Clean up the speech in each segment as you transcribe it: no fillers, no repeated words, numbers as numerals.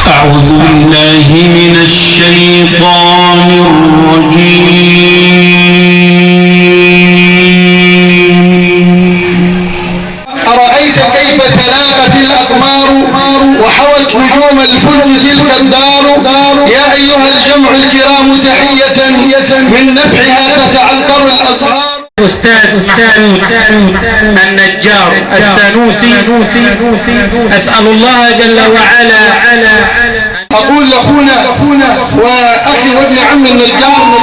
أعوذ بالله من الشيطان الرجيم. أرأيت كيف تلاقت الأقمار وحوت نجوم الفلك تلك الدار. يا أيها الجمع الكرام تحية من نفعها تتعطر الأزهار. أستاذ محمود النجار السنوسي، أسأل الله جل وعلا. أقول لأخونا وأخي وابن عم النجار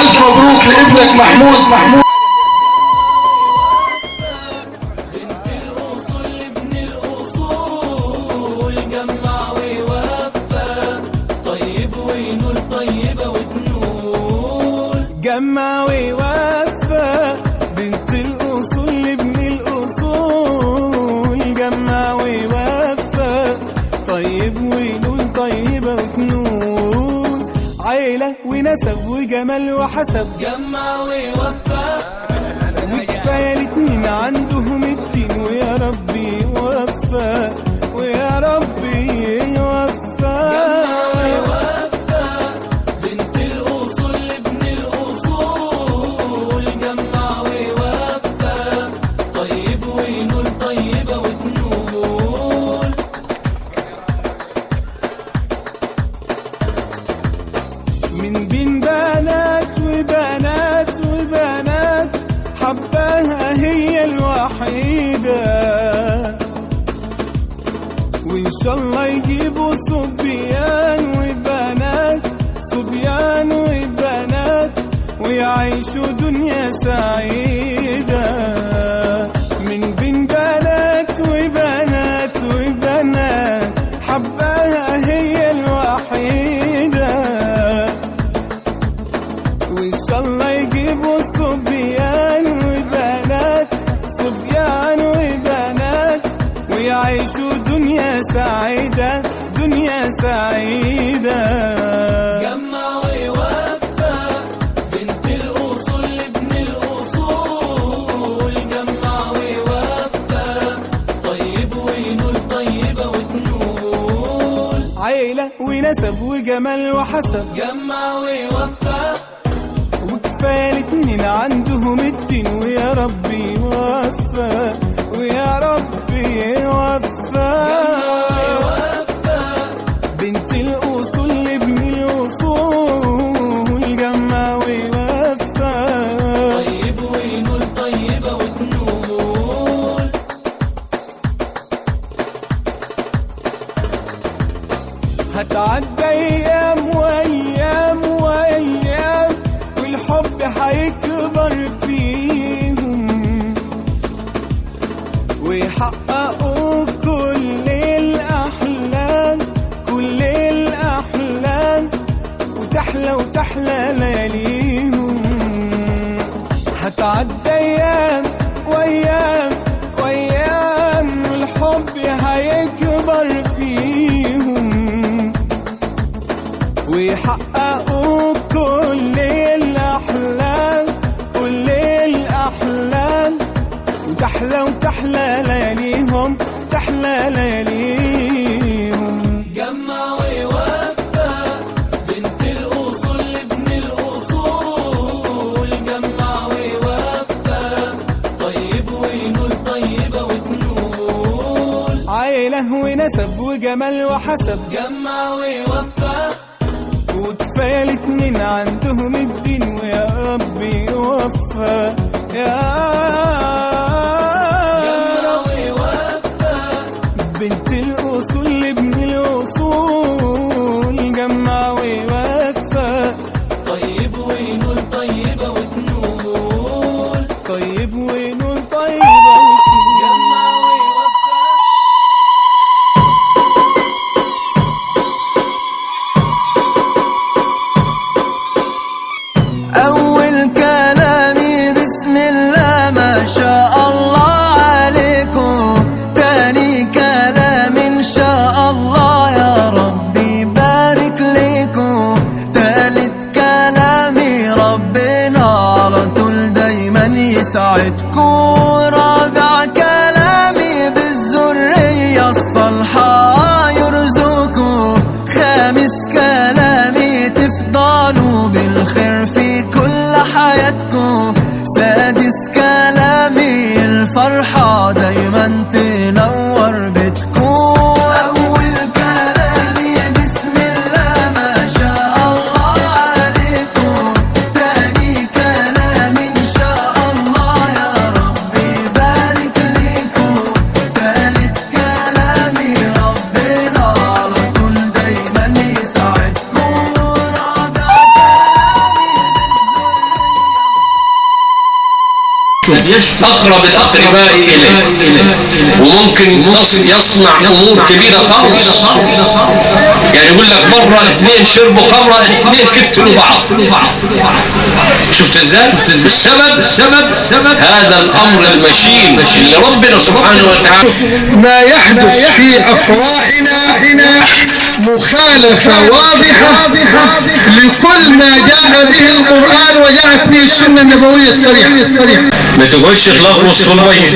ألف مبروك لابنك محمود. بنت الأصول ابن الأصول جمع ويوفى طيب وينول طيبة وتنول. جمع ويوفى بنت الأصول ابن الأصول جمع ويوفى طيب وينول طيبة وتنول. عيلة ونسب وجمال وحسب جمع ويوفى وكفاية الاتنين عندهم الدين. ويا ربي يوفى ويا ربي يوفى. جمع ويوفى بنت الأصول ابن الأصول جمع ويوفى طيب وينول طيبة وتنول. من بين بنات وبنات وبنات حباها هي الوحيدة. وإن شاء الله يجيبوا صبيان وبنات صبيان وبنات ويعيشوا دنيا سعيدة. من بين بنات وبنات وبنات حباها هي الوحيدة. وإن شاء الله يجيبوا صبيان وبنات صبيان وبنات ويعيشوا دنيا سعيدة دنيا سعيدة. جمع ويوفى بنت الأصول ابن الأصول جمع ويوفى طيب وينول طيبة وتنول. عيلة ونسب وجمال وحسب جمع ويوفى وكفاية الاتنين عندهم الدين. ويا ربي يوفى ويا ربي يوفى. بنت الأصول ابن الأصول جمع ويوفى طيب وينول طيبة وتنول. هتعدى أيام وأيام وأيام والحب هيكبر فيهم ويحققوا كل الأحلام كل الأحلام وتحلى لياليهم. هتعدى أيام وأيام وأيام والحب هيكبر فيهم ويحققوا كل الأحلام كل الأحلام وتحلى لياليهم تحلى لياليهم. جمع ويوفى بنت الأصول ابن الأصول جمع ويوفى طيب وينول طيبة وتنول. عيلة ونسب وجمال وحسب جمع ويوفى وكفاية الاتنين عندهم الدين. ويا ربي يوفى يا ربي يوفى بنت الأصول ابن الأصول جمع ويوفى طيب وينول طيبة وتنول طيب وينول طيبة وتنول. جمع ويوفى. أول كلامي بسم الله ما شاء أقرب الأقرباء إليه، وممكن يصنع أمور كبيرة خالص. يعني يقول لك مرة اثنين شربوا خمرة، اثنين كتلوا بعض. شفت ازاي؟ السبب هذا الأمر المشين اللي ربنا سبحانه وتعالى. ما يحدث في أفراحنا مخالفة واضحة لكل ما جاء به القرآن وجاءت به السنة النبوية الصريحة. ما تقعدش تلغوص في المية،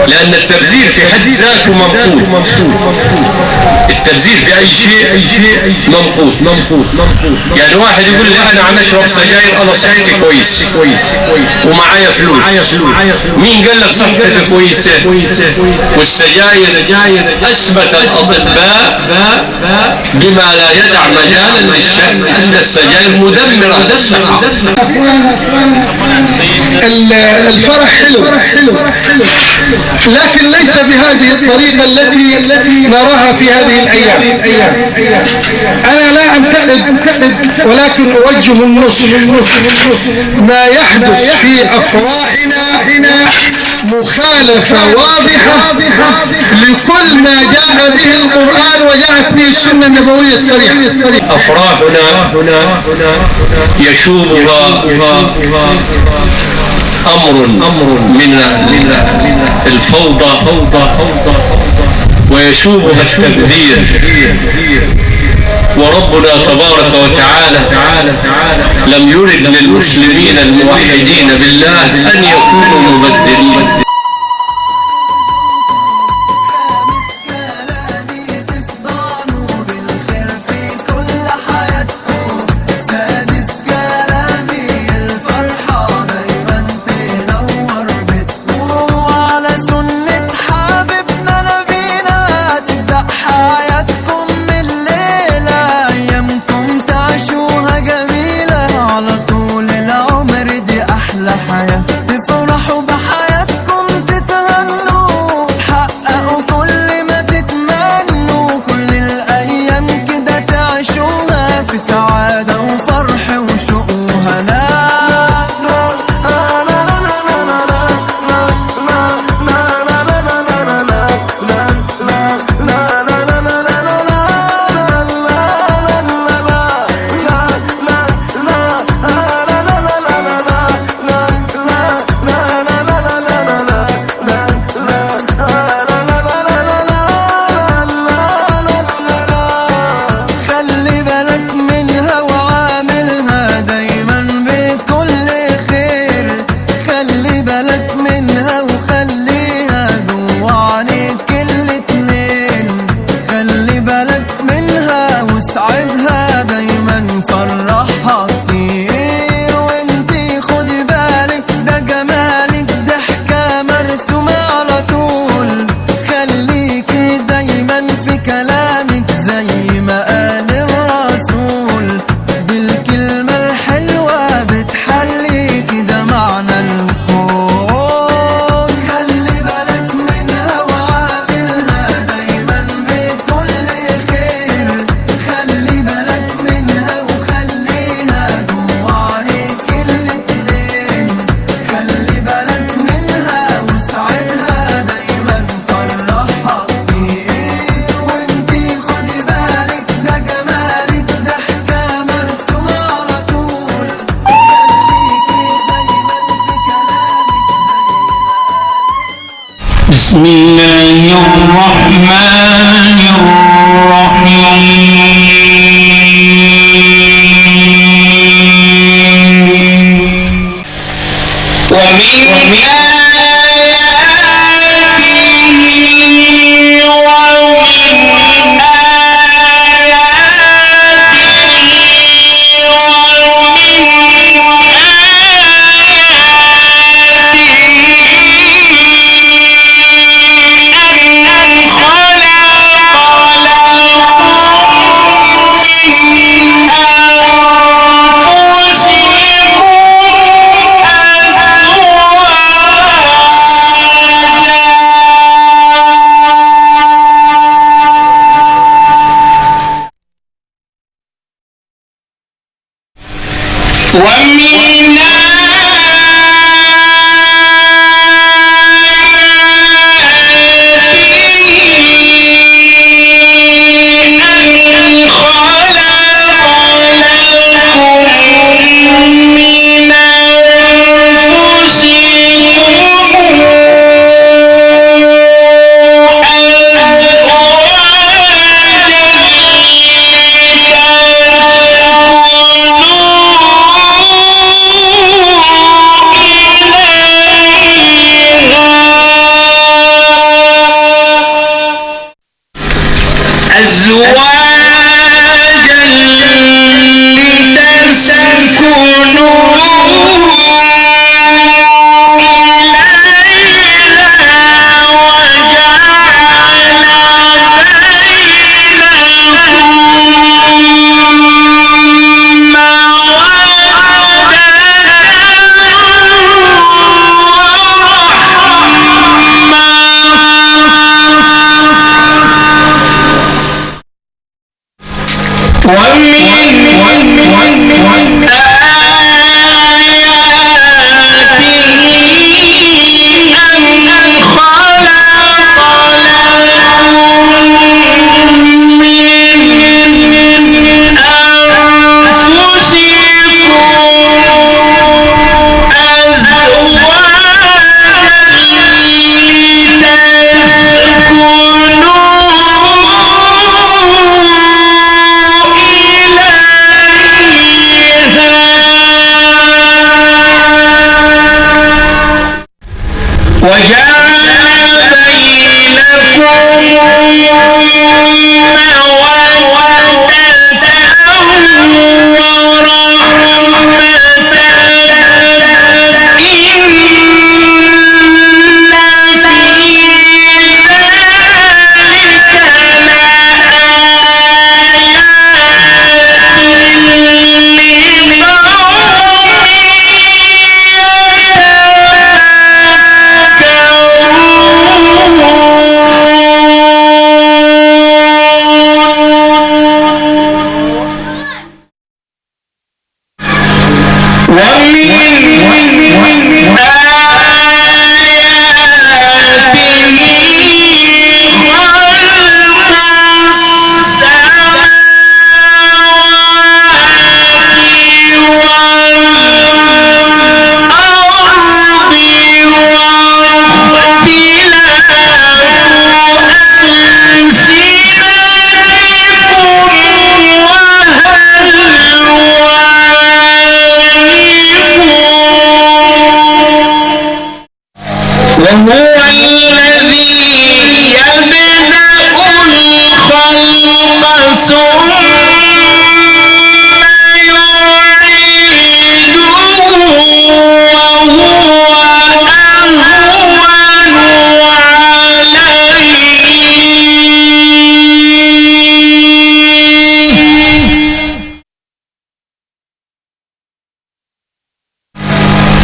لأن التبذير في حد ذاته ممقوت. التبذير في أي شيء ممقوت. يعني واحد يقول لي أنا عم أشرب سجاير، أنا صحتي كويس ومعايا فلوس. مين قال لك صحتك كويسة؟ والسجاير أثبت الأطباء بما لا يدع مجالا للشك أن السجاير مدمرة للصحة. الفرح حلو، لكن ليس بهذه الطريقة التي نراها في هذه الأيام. أنا لا أنتقد ولكن أوجه النصح. ما يحدث في أفراحنا مخالفة واضحة لكل ما جاء به القرآن وجاءت به السنة النبوية الصريحة. أفراحنا يشوبها أمر من الفوضى، ويشوبها التبذير. وربنا تبارك وتعالى لم يرد للمسلمين الموحدين بالله أن يكونوا مبذرين. بسم الله الرحمن الرحيم ومن ومن أزواجا لتسكنوا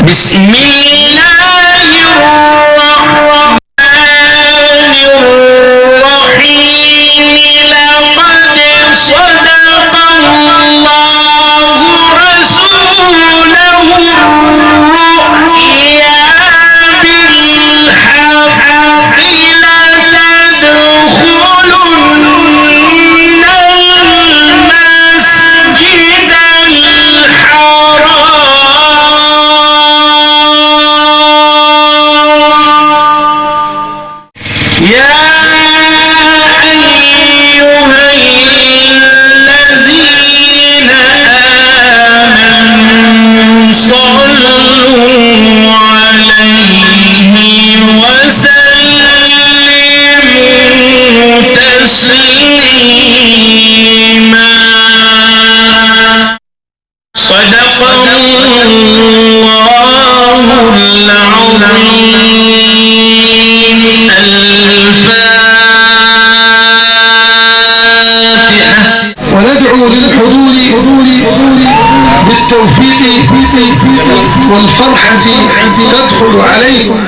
بسم الله الرحمن الرحيم لقد صدق الله رسوله الرؤيا بالحق لتدخلن المسجد صدق الله العظيم. الفاتحة. وندعو للحضور بالتوفيق والفرحة تدخل عليكم